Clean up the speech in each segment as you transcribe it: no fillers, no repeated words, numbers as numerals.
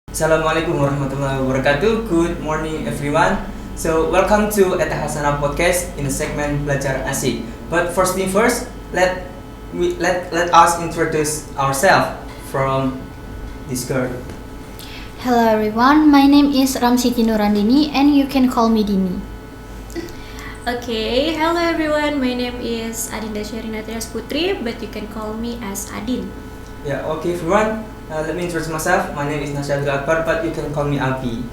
Assalamualaikum warahmatullahi wabarakatuh. Good morning everyone. So welcome to Eta Hasana Podcast in the segment Belajar Asik. But first thing first, let us introduce ourselves from this girl. Hello everyone, my name is Ramsiti Nurandini and you can call me Dini. Okay, hello everyone. My name is Adinda Sherina Trias Putri, but you can call me as Adin. Yeah, okay everyone. Let me introduce myself. My name is Nasyadul Akbar, but you can call me Abi.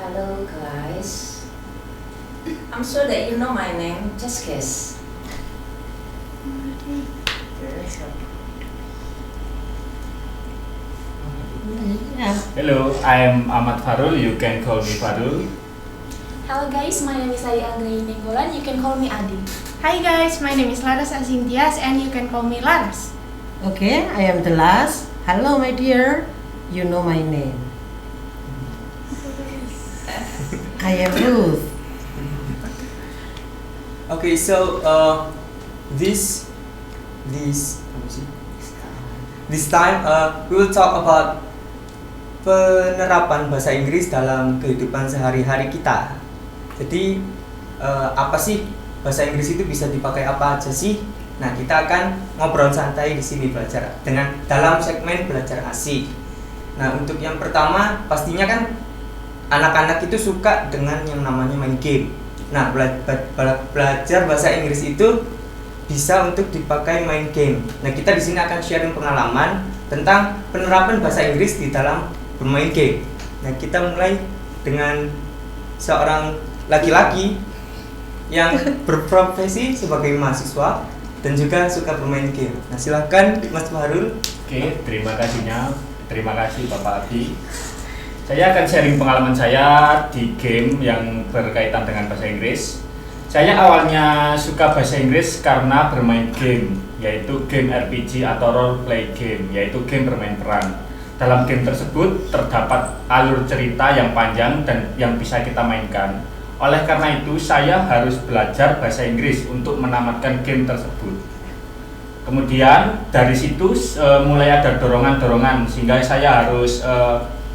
Hello guys. I'm sure that you know my name. Just guess. Hello, I'm Ahmad Farul. You can call me Farul. Hello guys, my name is Adi Anggraini Nenggolan, you can call me Adi. Hi guys, my name is Laras Azintias and you can call me Laras. Okay, I am the last. Hello my dear, you know my name. I am Ruth. Okay, so this time we will talk about penerapan bahasa Inggris dalam kehidupan sehari-hari kita. Jadi apa sih bahasa Inggris itu bisa dipakai apa aja sih? Nah, kita akan ngobrol santai di sini belajar dengan dalam segmen belajar asik. Nah, untuk yang pertama pastinya kan anak-anak itu suka dengan yang namanya main game. Nah, belajar bahasa Inggris itu bisa untuk dipakai main game. Nah, kita di sini akan sharing pengalaman tentang penerapan bahasa Inggris di dalam bermain game. Nah, kita mulai dengan seorang laki-laki yang berprofesi sebagai mahasiswa dan juga suka bermain game. Nah, silakan Mas Fahrul. Oke, terima kasih Bapak Abi. Saya akan sharing pengalaman saya di game yang berkaitan dengan bahasa Inggris. Saya awalnya suka bahasa Inggris karena bermain game, yaitu game RPG atau role play game, yaitu game bermain peran. Dalam game tersebut terdapat alur cerita yang panjang dan yang bisa kita mainkan. Oleh karena itu, saya harus belajar bahasa Inggris untuk menamatkan game tersebut. Kemudian dari situ mulai ada dorongan-dorongan sehingga saya harus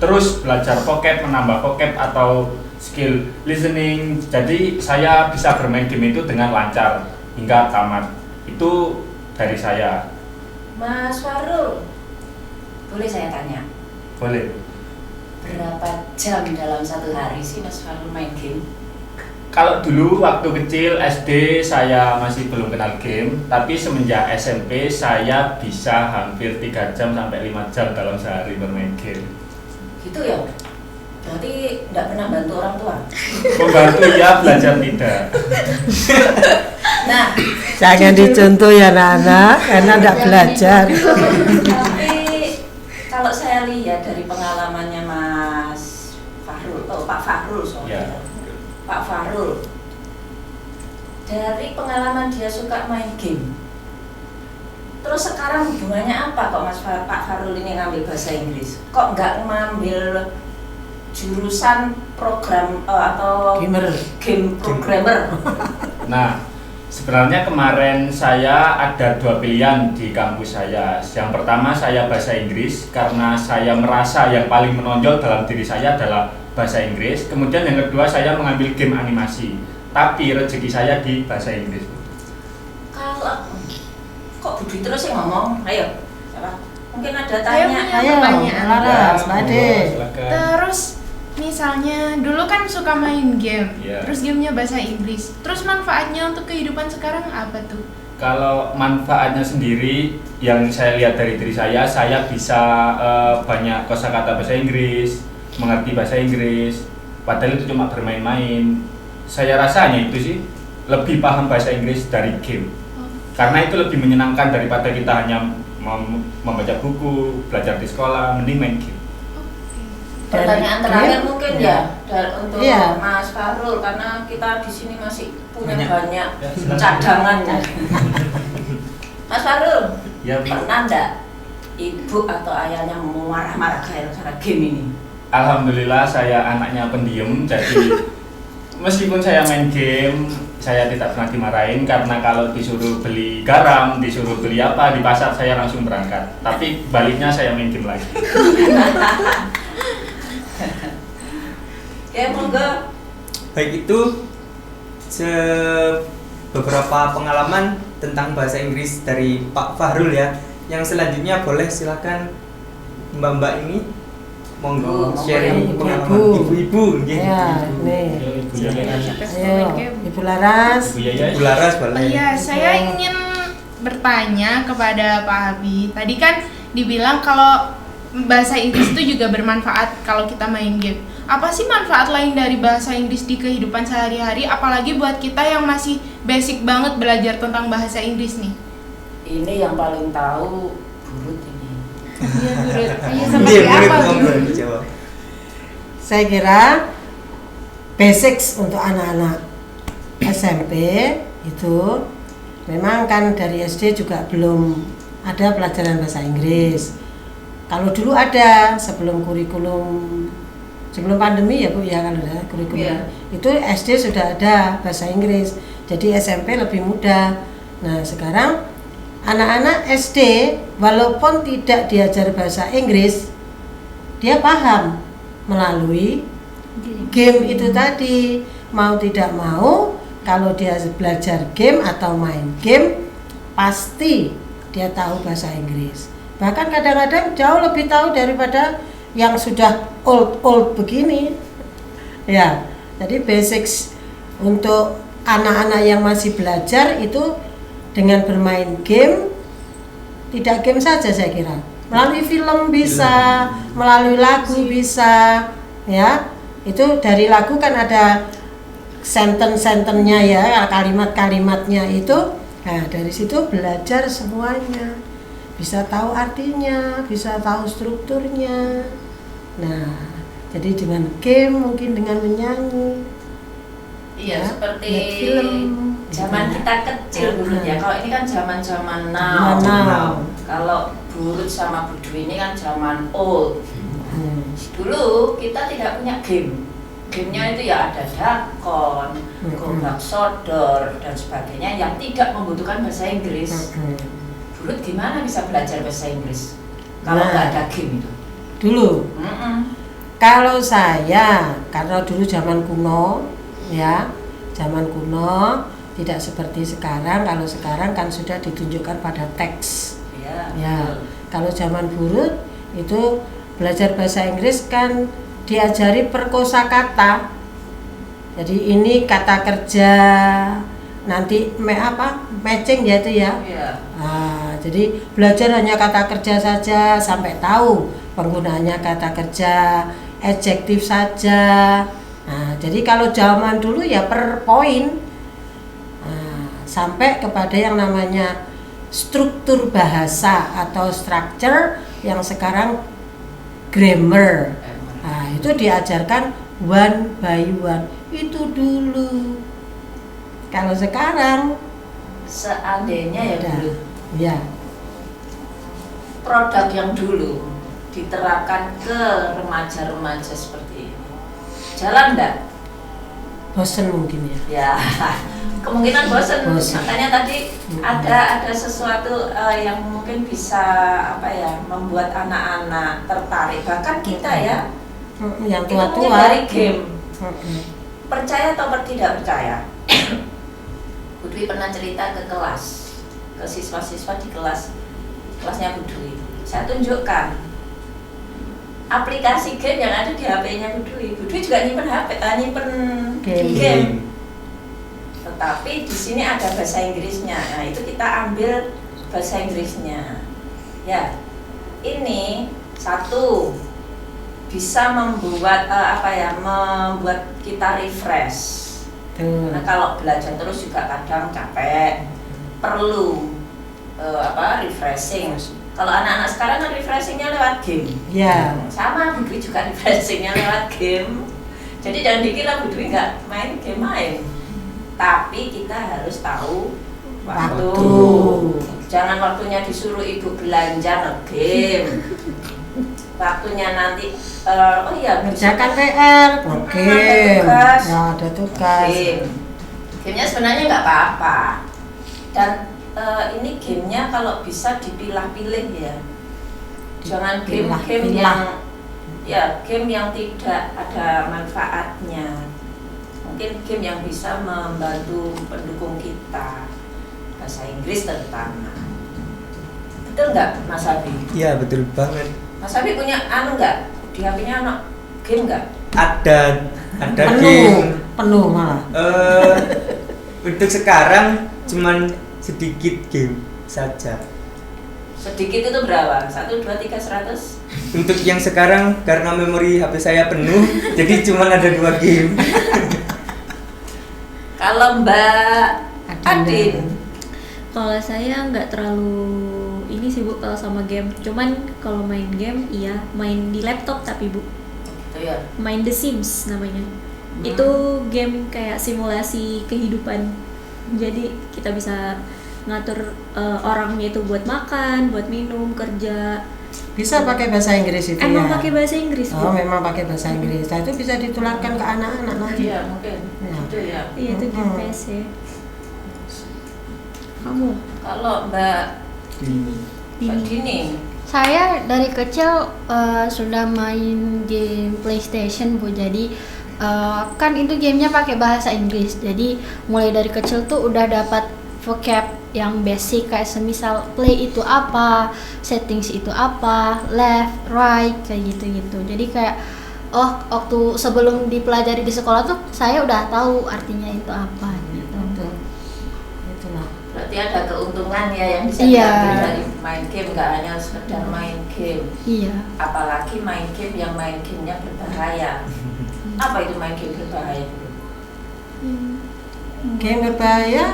terus belajar vocab, menambah vocab atau skill listening. Jadi saya bisa bermain game itu dengan lancar hingga tamat. Itu dari saya. Mas Farul, boleh saya tanya? Boleh. Berapa jam dalam satu hari sih Mas Farul main game? Kalau dulu waktu kecil SD saya masih belum kenal game, tapi semenjak SMP saya bisa hampir 3 jam sampai 5 jam dalam sehari bermain game. Gitu ya? Berarti tidak pernah bantu orang tua? Membantu ya, belajar tidak. Nah, Jangan dicontoh ya anak-anak, karena tidak belajar. tapi kalau saya lihat dari pengalamannya Mas Fahrul, Pak Fahrul soalnya. Ya. Pak Fahrul, dari pengalaman dia suka main game, terus sekarang hubungannya apa kok Pak Fahrul ini ngambil bahasa Inggris? Kok nggak ngambil jurusan program atau game programmer? Nah, sebenarnya kemarin saya ada 2 pilihan di kampus saya. Yang pertama saya bahasa Inggris karena saya merasa yang paling menonjol dalam diri saya adalah bahasa Inggris. Kemudian yang kedua saya mengambil game animasi. Tapi rezeki saya di bahasa Inggris. Kalau kok Budi terus yang ngomong, ayo, siapa? Mungkin ada Saya tanya. punya Ayo, pertanyaan. Laras, Made. Silakan. Terus misalnya dulu kan suka main game, Iya. terus gamenya bahasa Inggris. Terus manfaatnya untuk kehidupan sekarang apa tuh? Kalau manfaatnya sendiri yang saya lihat dari diri saya bisa banyak kosakata bahasa Inggris, mengerti bahasa Inggris. Padahal itu cuma bermain-main. Saya rasa hanya itu sih, lebih paham bahasa Inggris dari game. Karena itu lebih menyenangkan daripada kita hanya membaca buku, belajar di sekolah, mending main game. Pertanyaan Dari terakhir game? mungkin Ya. untuk Iya. Mas Fahrul, karena kita di sini masih punya Banyak. banyak Ya, silakan. cadangannya. Mas Fahrul, Ya, Bu. pernah enggak ibu atau ayahnya marah-marah gara-gara game ini? Alhamdulillah saya anaknya pendiam, jadi meskipun saya main game saya tidak pernah dimarahin karena kalau disuruh beli garam, disuruh beli apa di pasar saya langsung berangkat. Tapi baliknya saya main game lagi. Ya monggo. Baik, itu beberapa pengalaman tentang bahasa Inggris dari Pak Fahrul ya. Yang selanjutnya boleh silakan Mbak-mbak ini monggo sharing yang pengalaman ibu-ibu nggih. Ya, Ibu. nih. Siapa yang suka Ayo, main game? Ibu Laras. Bu Yaya. Ibu Laras boleh. Iya, saya ingin bertanya kepada Pak Abi. Tadi kan dibilang kalau bahasa Inggris itu juga bermanfaat kalau kita main game. Apa sih manfaat lain dari bahasa Inggris di kehidupan sehari-hari, apalagi buat kita yang masih basic banget belajar tentang bahasa Inggris nih? Ini yang paling tahu Burut ini. Iya, Guru. Iya, Iya, seperti murid apa, monggo Guru? dijawab. Saya kira basics untuk anak-anak SMP itu memang kan dari SD juga belum ada pelajaran bahasa Inggris. Kalau dulu ada sebelum pandemi ya Bu ya, kalau ada kurikulum Iya. itu SD sudah ada bahasa Inggris. Jadi SMP lebih mudah. Nah sekarang anak-anak SD walaupun tidak diajar bahasa Inggris, dia paham melalui game itu tadi. Mau tidak mau, kalau dia belajar game atau main game, pasti dia tahu bahasa Inggris. Bahkan kadang-kadang jauh lebih tahu daripada yang sudah old begini. Ya, jadi basics untuk anak-anak yang masih belajar itu dengan bermain game, tidak game saja saya kira. Melalui film bisa, melalui lagu bisa, ya. Itu dari lagu kan ada sentence-sentennya ya, kalimat-kalimatnya itu. Nah, dari situ belajar semuanya. Bisa tahu artinya, bisa tahu strukturnya. Nah, jadi dengan game, mungkin dengan menyanyi. Iya, Ya, seperti lihat film. zaman kita kecil dulu ya. Kalau ini kan zaman-zaman Now. now. Kalau Burut sama Bu Dwi ini kan zaman old. Dulu kita tidak punya game. Gamenya itu ya ada dakon, gobak sodor dan sebagainya yang tidak membutuhkan bahasa Inggris. Burut gimana bisa belajar bahasa Inggris kalau Nah. nggak ada game itu? Dulu, kalau saya, karena dulu zaman kuno, ya, zaman kuno tidak seperti sekarang. Kalau sekarang kan sudah ditunjukkan pada teks. Ya. Ya, kalau zaman Burut itu belajar bahasa Inggris kan diajari per kosakata. Jadi ini kata kerja, nanti matching ya itu ya. Iya. Nah, jadi belajar hanya kata kerja saja sampai tahu penggunaannya kata kerja, adjektif saja. Nah, jadi kalau zaman dulu ya per poin. Nah, sampai kepada yang namanya struktur bahasa atau structure yang sekarang grammar. Nah, itu diajarkan one by one. Itu dulu. Kalau sekarang Seandainya ya ada. dulu Ya, produk yang dulu diterapkan ke remaja-remaja seperti ini, jalan enggak? bosen mungkin ya. Ya, kemungkinan bosan. Bosen. Makanya tadi ada sesuatu yang mungkin bisa membuat anak-anak tertarik. Bahkan kita ya, Yang itu mungkin tua-tua dari game. Mm-mm. Percaya atau tidak percaya? Bu Dwi pernah cerita ke kelas, ke siswa-siswa di kelasnya Bu Dwi. Saya tunjukkan aplikasi game yang ada di HP-nya Bu Dwi. Bu Dwi juga nyimpen game. Tetapi di sini ada bahasa Inggrisnya. Nah, itu kita ambil bahasa Inggrisnya. Ya. Ini satu bisa membuat membuat kita refresh. Tuh. Nah, kalau belajar terus juga kadang capek, perlu refreshing. Kalau anak-anak sekarang kan refreshingnya lewat game. Ya. Sama Bu Dwi juga refreshingnya lewat game. Jadi jangan dikira Bu Dwi nggak main game. Tapi kita harus tahu waktu. Jangan waktunya disuruh ibu belanja game. Waktunya nanti Kerjakan PR, oke. tugas. Ya, ada tugas. Game Gamenya sebenarnya nggak apa-apa. Dan ini gamenya kalau bisa dipilah-pilih ya. Jangan game-game game yang tidak ada manfaatnya. Mungkin game yang bisa membantu pendukung kita, bahasa Inggris terutama. Betul nggak, Mas Abi? Iya, betul banget. Mas Abi punya nggak? Di HP-nya game nggak? Ada game. Penuh malah. Untuk sekarang cuman sedikit game saja. Sedikit itu berapa? 1, 2, 3, 100? Untuk yang sekarang karena memori HP saya penuh, jadi cuman ada 2 game. Kalau Mbak Adin, Kalau saya nggak terlalu ini sih Bu kalau sama game. Cuman kalau main game iya, main di laptop tapi Bu. itu ya. Main The Sims namanya. Itu game kayak simulasi kehidupan. Jadi kita bisa ngatur orangnya itu buat makan, buat minum, kerja. Bisa pakai bahasa Inggris itu Emang ya? pakai bahasa Inggris Bu? Oh, memang pakai bahasa Inggris. Nah, itu bisa ditularkan ke anak-anak nanti. Iya mungkin. Ya. Itu ya. Iya itu game PC. Kamu? Kalau Mbak Ini. Dini, Saya dari kecil sudah main game PlayStation Bu. Jadi kan itu gamenya pakai bahasa Inggris. Jadi mulai dari kecil tuh udah dapat vocab yang basic kayak semisal play itu apa, settings itu apa, left, right kayak gitu-gitu. Jadi kayak waktu sebelum dipelajari di sekolah tuh saya udah tahu artinya itu apa gitu. Itulah. berarti ada keuntungan ya yang bisa Iya. diambil dari main game, nggak hanya sekedar main game. Iya. Apalagi main game yang main gamenya berbahaya. Apa itu main game berbahaya? Game berbahaya,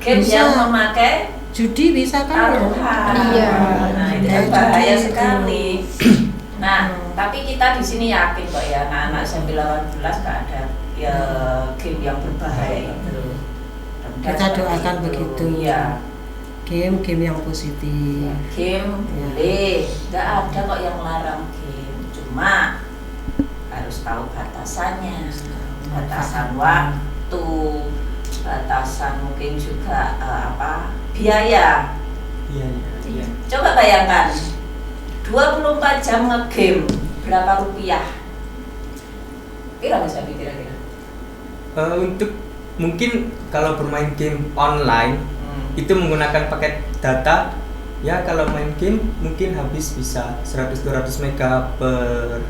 Game Bisa. yang memakai judi bisa kan? taruhan. Iya. Nah, itu kan Kayak bahaya judi sekali. Nah, Hmm. tapi kita di sini yakin kok ya, anak-anak SMP 18 nggak ada ya game yang berbahaya itu. Dan Kita seperti doakan itu. begitu. Iya. Game yang positif. Game Ya. boleh, nggak ada kok yang melarang game. Cuma harus tahu batasannya, batasan waktu, batasan mungkin juga biaya. Iya. Coba bayangkan 24 jam nge-game berapa rupiah? Kira bisa kira-kira? Untuk mungkin kalau bermain game online itu menggunakan paket data, ya kalau main game mungkin habis bisa 100-200 mega per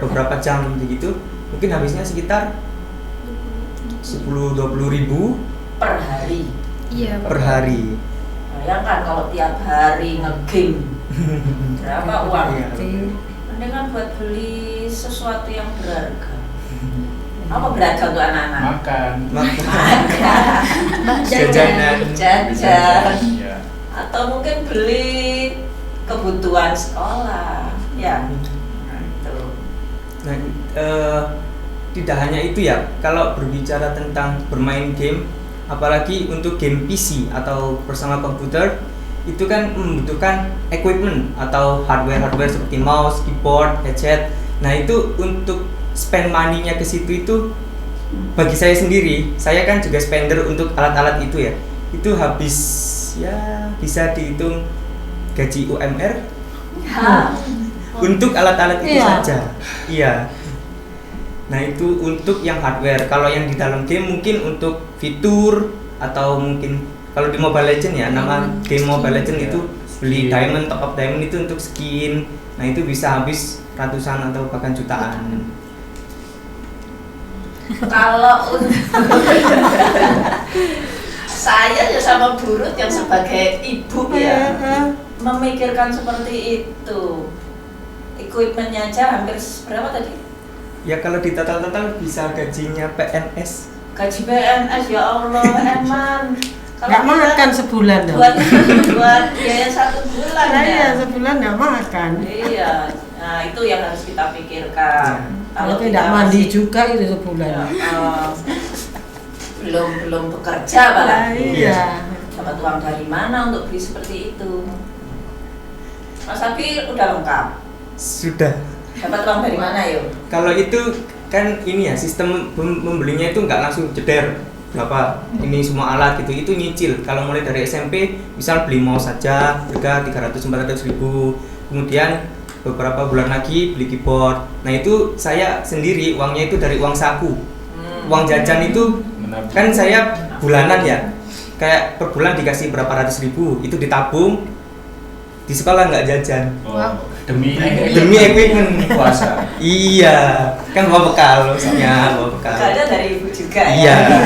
beberapa jam begitu, mungkin habisnya sekitar 10-20 ribu Per hari. Iya. per hari. Bayangkan kalau tiap hari nge-game berapa uang? Iya. Mendingan buat beli sesuatu yang berharga. Apa berharga untuk anak-anak? Makan. Makan, Jajanan. jajan, Ya. atau mungkin beli kebutuhan sekolah. Ya, nah, itu. Nah, tidak hanya itu ya, kalau berbicara tentang bermain game, apalagi untuk game PC atau bersama komputer, itu kan membutuhkan equipment atau hardware seperti mouse, keyboard, headset. Nah, itu untuk spend money-nya ke situ itu bagi saya sendiri, saya kan juga spender untuk alat-alat itu ya. Itu habis ya bisa dihitung gaji UMR untuk alat-alat itu Iya. saja. Iya. Nah, itu untuk yang hardware. Kalau yang di dalam game mungkin untuk fitur atau mungkin kalau di Mobile Legend ya, nama game Mobile Legend itu beli diamond, top up diamond itu untuk skin. Nah, itu bisa habis ratusan atau bahkan jutaan. Kalau untuk saya ya sama Burut yang sebagai ibu ya memikirkan seperti itu. Equipmentnya aja hampir berapa tadi? Ya kalau di total bisa gajinya PNS. Gaji PNS ya Allah eman. Nggak makan sebulan dong. buat biaya 1 bulan Nah, ya. iya, sebulan nggak makan. Iya. Nah, itu yang harus kita pikirkan. Kalau kita tidak mandi masih- juga itu sebulan. ya, belum bekerja Nah, apalagi. iya. Dapat uang dari mana untuk beli seperti itu? Mas Abi udah lengkap. Sudah. Dapat uang dari mana yuk? Kalau itu kan ini ya sistem membelinya itu nggak langsung jeder berapa ini semua alat gitu, itu nyicil. Kalau mulai dari SMP misal beli mouse saja harga 300-400 ribu, kemudian beberapa bulan lagi beli keyboard. Nah itu saya sendiri uangnya itu dari uang saku. Uang jajan itu kan saya bulanan ya, kayak per bulan dikasih berapa ratus ribu, itu ditabung di sekolah nggak jajan. Demi equipment puasa. Iya, kan bawa bekal maksudnya, bawa bekal. Bekalnya dari ibu juga Iya. ya.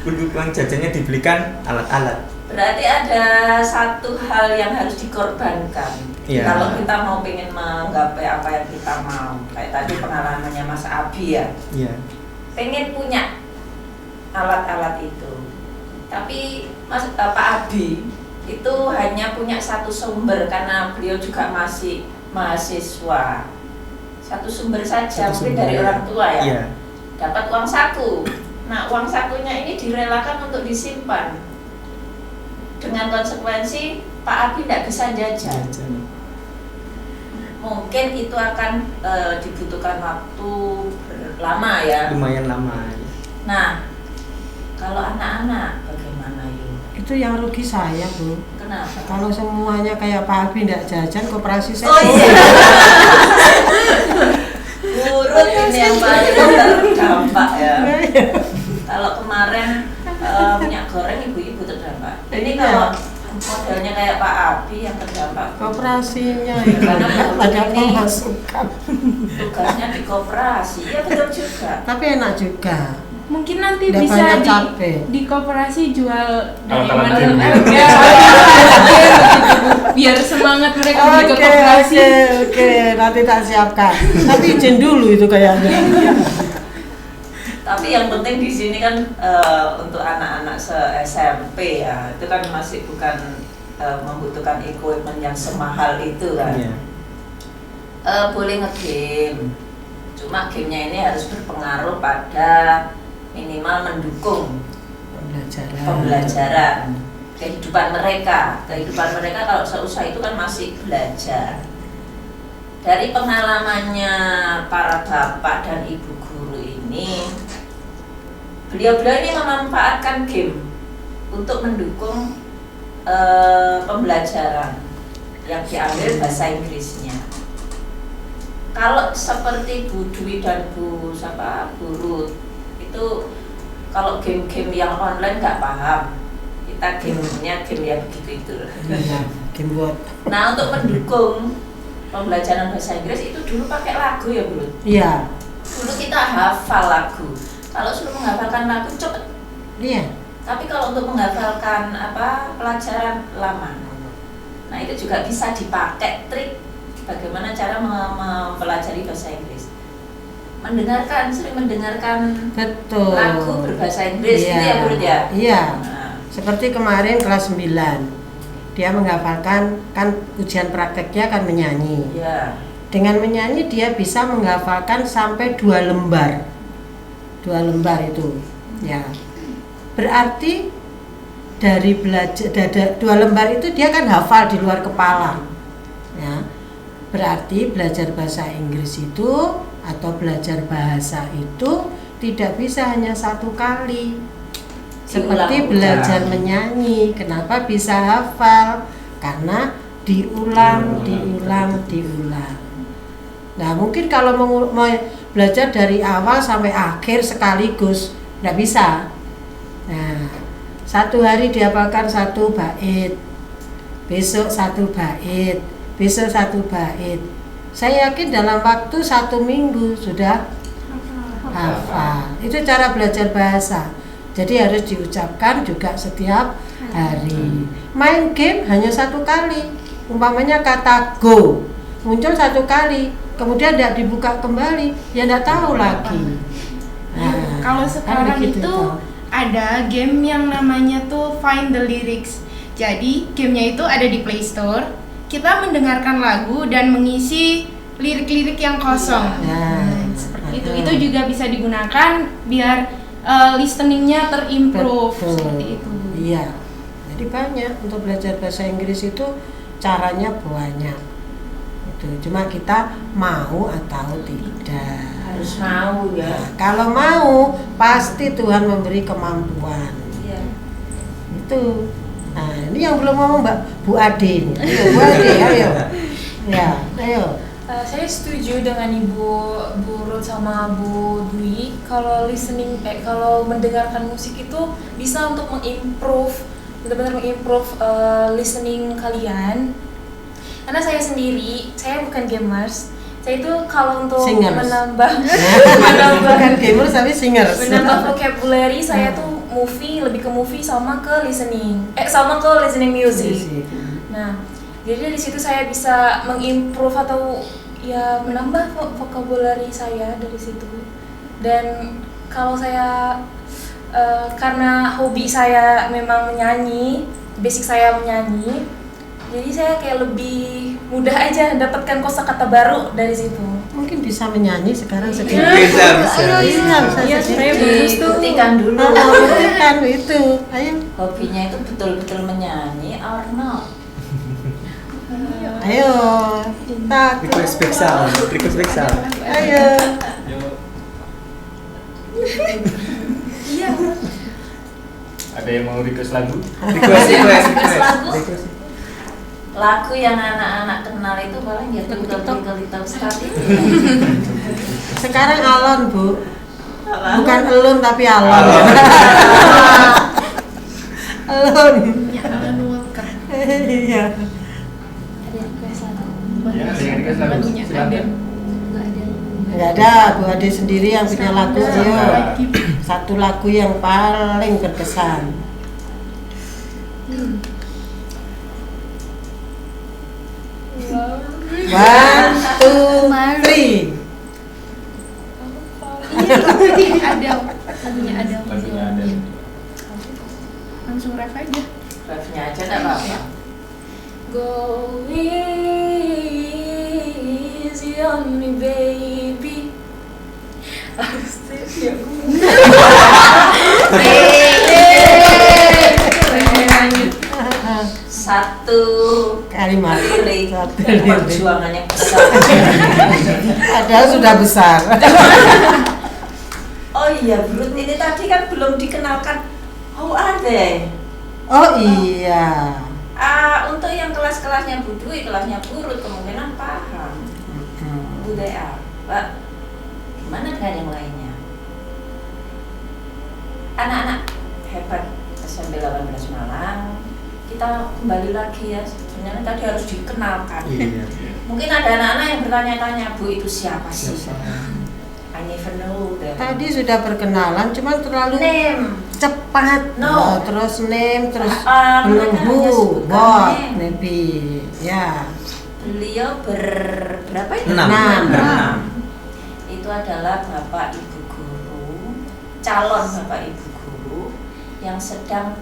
Untuk uang jajannya dibelikan alat-alat. Berarti ada satu hal yang harus dikorbankan. Iya. Kalau kita mau pengen menggapai apa yang kita mau, kayak tadi pengalamannya Mas Abi ya, Iya. pengen punya alat-alat itu. Tapi Pak Abi itu hanya punya satu sumber karena beliau juga masih mahasiswa. Satu sumber saja, Satu mungkin sumber, dari ya. orang tua ya. Iya. Dapat uang saku. Nah, uang sakunya ini direlakan untuk disimpan. Dengan konsekuensi Pak Abi tidak bisa jajan. Mungkin itu akan dibutuhkan waktu lama ya. Lumayan lama. Nah, kalau anak-anak bagaimana yuk? Itu yang rugi saya, Bu. Kenapa? Kalau semuanya kayak Pak Abi tidak jajan, koperasi saya. Oh iya. Urut ini yang paling terdampak ya. Kalau kemarin minyak goreng ibu-ibu terdampak. Ini kalau modelnya kayak Pak Abi yang terdampak. Koperasinya ya. Karena Ada ini pemasukan. tugasnya di koperasi. Iya betul juga. Tapi enak juga. Mungkin nanti Nggak bisa banyak capek. di koperasi jual dari Alat-alat mana game. ya, biar semangat mereka pergi ke koperasi. Oke, nanti tak siapkan. Tapi izin dulu itu kayaknya. Tapi yang penting di sini kan untuk anak-anak SMP ya, itu kan masih bukan membutuhkan equipment yang semahal itu kan. Iya. Boleh ngegame, cuma gamenya ini harus berpengaruh pada minimal mendukung pembelajaran, kehidupan mereka. Kehidupan mereka kalau seusaha itu kan masih belajar. Dari pengalamannya para bapak dan ibu guru ini, beliau-beliau ini memanfaatkan game untuk mendukung pembelajaran yang diambil bahasa Inggrisnya. Kalau seperti Bu Dwi dan Bu Ruth itu kalau game-game yang online nggak paham, kita gamenya game yang begitu itu. Game buat. Nah untuk mendukung pembelajaran bahasa Inggris itu dulu pakai lagu ya Bu Ruth? Iya. Dulu kita hafal lagu. Kalau suruh menghafalkan lagu cepet. Iya. Tapi kalau untuk menghafalkan pelajaran lama. Nah itu juga bisa dipakai trik bagaimana cara mempelajari bahasa Inggris. Sering mendengarkan Betul. lagu berbahasa Inggris Iya. gitu ya Bu Ruth ya. Iya. Nah, Seperti kemarin kelas 9. Dia menghafalkan, kan ujian prakteknya kan menyanyi. ya. Dengan menyanyi dia bisa menghafalkan sampai 2 lembar. 2 lembar itu. Ya. Berarti dari belajar 2 lembar itu dia kan hafal di luar kepala. Ya. Berarti belajar bahasa Inggris itu atau belajar bahasa itu tidak bisa hanya 1 kali. Seperti Diulang-ulang. belajar menyanyi, kenapa bisa hafal? Karena diulang. Nah, mungkin kalau mau belajar dari awal sampai akhir sekaligus, tidak bisa. Nah, 1 hari dihafalkan 1 bait, besok 1 bait, besok 1 bait. Saya yakin dalam waktu 1 minggu sudah hafal. Itu cara belajar bahasa. Jadi harus diucapkan juga setiap hari. Main game hanya 1 kali. Umpamanya kata go muncul 1 kali, kemudian tidak dibuka kembali, ya tidak tahu lagi. Nah, Kalau kan sekarang begitu itu toh. ada game yang namanya tuh Find the Lyrics. Jadi gamenya itu ada di Play Store. Kita mendengarkan lagu dan mengisi lirik-lirik yang kosong. Nah, Seperti itu. Itu juga bisa digunakan biar listeningnya terimprove. Betul. Seperti itu. Iya. Jadi banyak untuk belajar bahasa Inggris itu caranya banyak. Itu cuma kita mau atau tidak. Harus mau ya. Nah, kalau mau pasti Tuhan memberi kemampuan. Iya. Itu. Nah, ini yang belum ngomong Mbak Bu Ade nih. Ayo, Bu Ade, ayo. Ya, ayo. Saya setuju dengan Ibu Bu Ruth sama Bu Dwi kalau kalau mendengarkan musik itu bisa untuk mengimprove benar-benar mengimprove listening kalian. Karena saya sendiri, saya bukan gamers. Saya itu kalau untuk Singers. menambah Bukan gamers tapi singers. menambah vocabulary saya tuh lebih ke movie sama ke listening music. Nah, jadi dari situ saya bisa mengimprove atau ya menambah vocabulary saya dari situ. Dan kalau saya karena hobi saya memang menyanyi, basic saya menyanyi, jadi saya kayak lebih mudah aja dapatkan kosakata baru dari situ. Mungkin bisa menyanyi sekarang sedikit. Bisa. Iya, saya bagus tuh. Buktikan dulu. Buktikan itu. Ayo. Hobinya itu betul-betul menyanyi, Arnold. Ayo. Kita Request back sound. Ayo. Iya. Ada yang mau request lagu? Request lagu. Lagu yang anak-anak kenal itu paling ya Twinkle Little Star itu. Sekarang alon, Bu. Bukan elun tapi alon. Alon. Ya, Alan Walker. Iya. Ada request lagu? Ya, ada yang request lagu. Lagunya Silakan. ada. Enggak ada, Bu Ade sendiri yang punya lagu. Ayo. Satu lagu yang paling berkesan. One, two, three. Ada lagunya ada. Lagunya ada. Langsung ref aja. Refnya aja enggak apa-apa. Go easy on me baby. Satu Kalimat. lirik Satu lirik. perjuangannya besar. Padahal sudah besar. Oh iya, Brut ini tadi kan belum dikenalkan. How are they? Oh iya. Untuk yang kelas-kelasnya Bu Dwi, kelasnya Bu Ruth kemungkinan paham. Who they are. Pak, gimana dengan yang lainnya? Anak-anak hebat SMP 18 Malang, kita kembali lagi ya. Sebenarnya tadi harus dikenalkan. Iya. Mungkin ada anak-anak yang bertanya-tanya, Bu itu siapa sih? I never know them. Tadi sudah perkenalan, cuma terlalu Name. cepat. No. Terus name, terus Mereka hanya who, sebutkan what, name. maybe. Ya. Beliau berapa itu? Enam. Itu adalah Bapak Ibu Guru, calon Bapak Ibu Guru yang sedang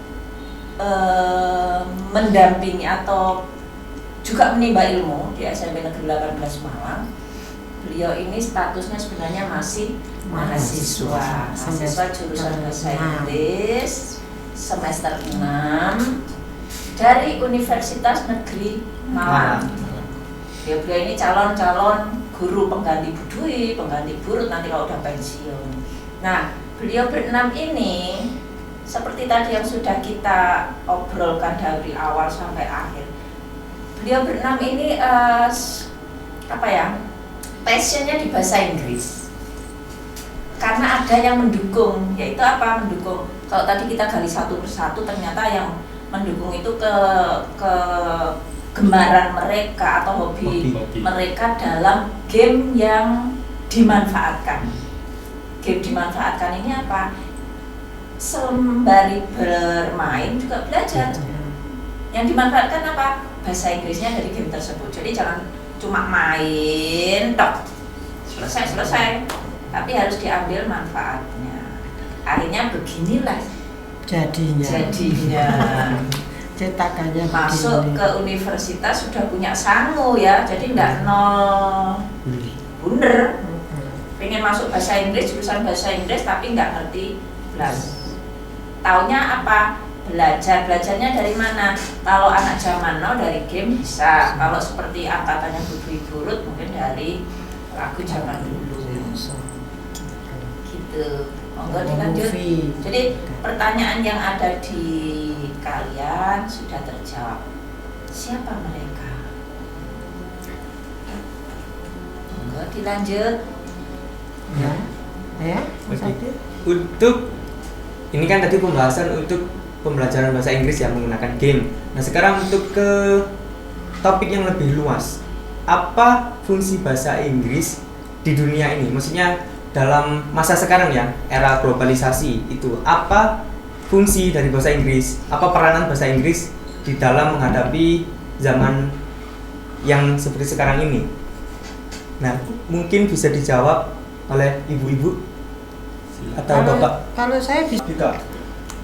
mendampingi atau juga menimba ilmu di SMP Negeri 18 Malang. Beliau ini statusnya sebenarnya masih mahasiswa jurusan Bahasa Inggris semester 6 dari Universitas Negeri Malang. Beliau ini calon guru pengganti Bu Dwi, pengganti Bu Ruth nanti kalau udah pensiun. Nah, beliau berenam ini seperti tadi yang sudah kita obrolkan dari awal sampai akhir. Beliau berenam ini passionnya di bahasa Inggris. Karena ada yang mendukung, yaitu apa? Mendukung. Kalau tadi kita gali satu persatu, ternyata yang mendukung itu ke gemaran mereka atau hobi mereka dalam game yang dimanfaatkan. Game dimanfaatkan ini apa? Sembari bermain juga belajar. Yang dimanfaatkan apa? Bahasa Inggrisnya dari game tersebut. Jadi jangan cuma main tok selesai, tapi harus diambil manfaatnya. Akhirnya beginilah jadinya. Cetakannya Masuk begini. ke universitas sudah punya sangu ya, jadi enggak nol bunder. Pengen masuk bahasa Inggris, jurusan bahasa Inggris tapi nggak ngerti belas. Taunya apa? belajarnya dari mana? Kalau anak zaman now dari game bisa, kalau seperti angkatannya Ibu Ruth mungkin dari lagu zaman dulu gitu. Monggo dilanjut. Jadi pertanyaan yang ada di kalian sudah terjawab. Siapa mereka? Monggo dilanjut. Ya, Mas Oke. Adit. Untuk ini kan tadi pembahasan untuk pembelajaran bahasa Inggris yang menggunakan game. Nah, sekarang untuk ke topik yang lebih luas. Apa fungsi bahasa Inggris di dunia ini? Maksudnya dalam masa sekarang ya, era globalisasi itu apa fungsi dari bahasa Inggris? Apa peranan bahasa Inggris di dalam menghadapi zaman yang seperti sekarang ini? Nah, mungkin bisa dijawab oleh ibu-ibu atau bapak. Kalau saya bisa, Kita.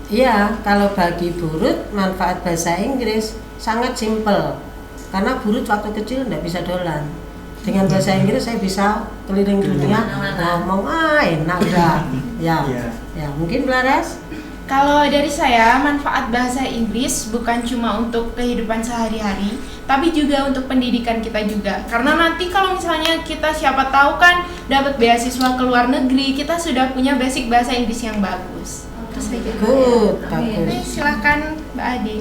iya, kalau bagi Burut manfaat bahasa Inggris sangat simpel. Karena Burut waktu kecil nggak bisa dolan. Dengan bahasa Inggris saya bisa keliling dunia, ngomong enak dah. Ya, Iya. ya mungkin Laras. Kalau dari saya, manfaat bahasa Inggris bukan cuma untuk kehidupan sehari-hari, tapi juga untuk pendidikan kita juga. Karena nanti kalau misalnya kita siapa tahu kan dapat beasiswa ke luar negeri, kita sudah punya basic bahasa Inggris yang bagus. Terus aja. Good, Oke, bagus. silakan Mbak Ade.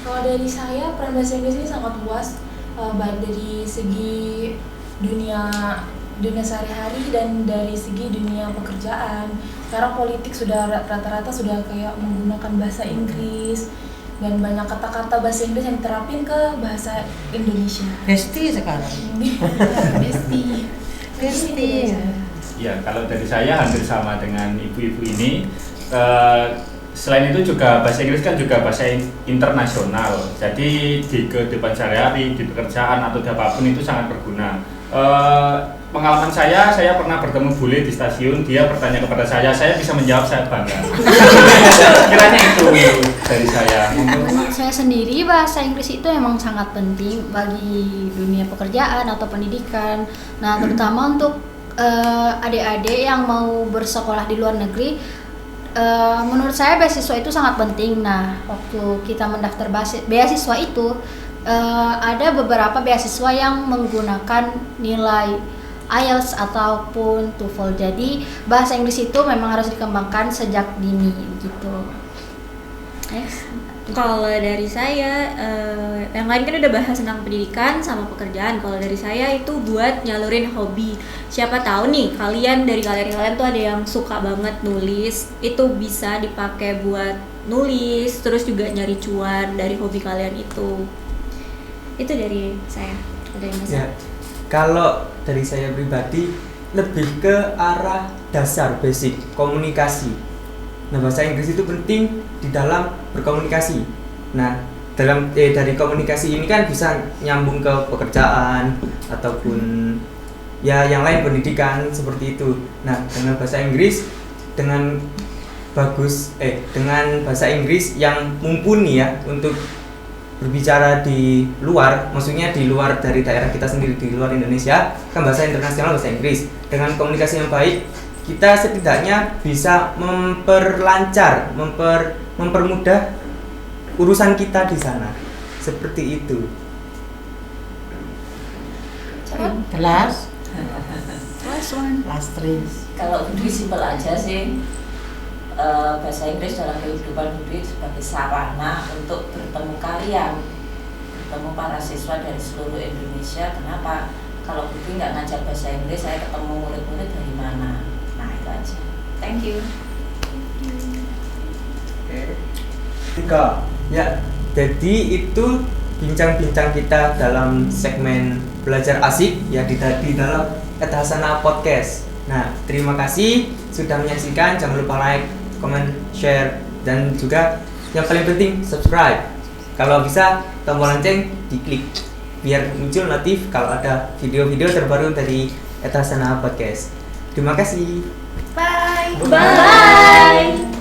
Kalau dari saya peran bahasa Inggris ini sangat luas, baik dari segi dunia sehari-hari dan dari segi dunia pekerjaan. Sekarang politik sudah rata-rata sudah kayak menggunakan bahasa Inggris dan banyak kata-kata bahasa Inggris yang diterapin ke bahasa Indonesia. Besti sekarang. Besti. Besti. Ya, kalau dari saya hampir sama dengan ibu-ibu ini. Selain itu juga bahasa Inggris kan juga bahasa internasional. Jadi di kehidupan sehari-hari, di pekerjaan atau di apapun itu sangat berguna. Pengalaman saya pernah bertemu bule di stasiun. Dia bertanya kepada saya bisa menjawab, saya bangga. Kiranya itu dari saya. Menurut saya sendiri bahasa Inggris itu emang sangat penting bagi dunia pekerjaan atau pendidikan. Nah, terutama untuk adik-adik yang mau bersekolah di luar negeri, menurut saya beasiswa itu sangat penting. Nah, waktu kita mendaftar beasiswa itu ada beberapa beasiswa yang menggunakan nilai IELTS ataupun TOEFL. Jadi bahasa Inggris itu memang harus dikembangkan sejak dini gitu. Next. Kalau dari saya, yang lain kan udah bahas tentang pendidikan sama pekerjaan. Kalau dari saya itu buat nyalurin hobi. Siapa tahu nih kalian tuh ada yang suka banget nulis, itu bisa dipakai buat nulis, terus juga nyari cuan dari hobi kalian itu. Itu dari saya. Dari Mas. Ya, kalau dari saya pribadi lebih ke arah dasar basic komunikasi. Nah, bahasa Inggris itu penting di dalam berkomunikasi. Nah, dari komunikasi ini kan bisa nyambung ke pekerjaan ataupun ya yang lain, pendidikan seperti itu. Nah, dengan bahasa Inggris dengan bahasa Inggris yang mumpuni ya untuk berbicara di luar, maksudnya di luar dari daerah kita sendiri, di luar Indonesia, kan bahasa internasional bahasa Inggris. Dengan komunikasi yang baik, kita setidaknya bisa memperlancar, mempermudah urusan kita di sana. Seperti itu. Kelas, Last one. last three. Kalau Budi simpel aja sih, bahasa Inggris dalam kehidupan Budi sebagai sarana untuk bertemu kalian, bertemu para siswa dari seluruh Indonesia. Kenapa? Kalau Budi nggak ngajar bahasa Inggris, saya ketemu murid-murid dari mana? Nah, itu aja. Thank you. Tiga. Ya, jadi itu bincang-bincang kita dalam segmen belajar asik ya di dalam Ethasana Podcast. Nah, terima kasih sudah menyaksikan. Jangan lupa like, comment, share, dan juga yang paling penting subscribe. Kalau bisa tombol lonceng diklik biar muncul notif kalau ada video-video terbaru dari Ethasana Podcast. Terima kasih. Bye. Bye.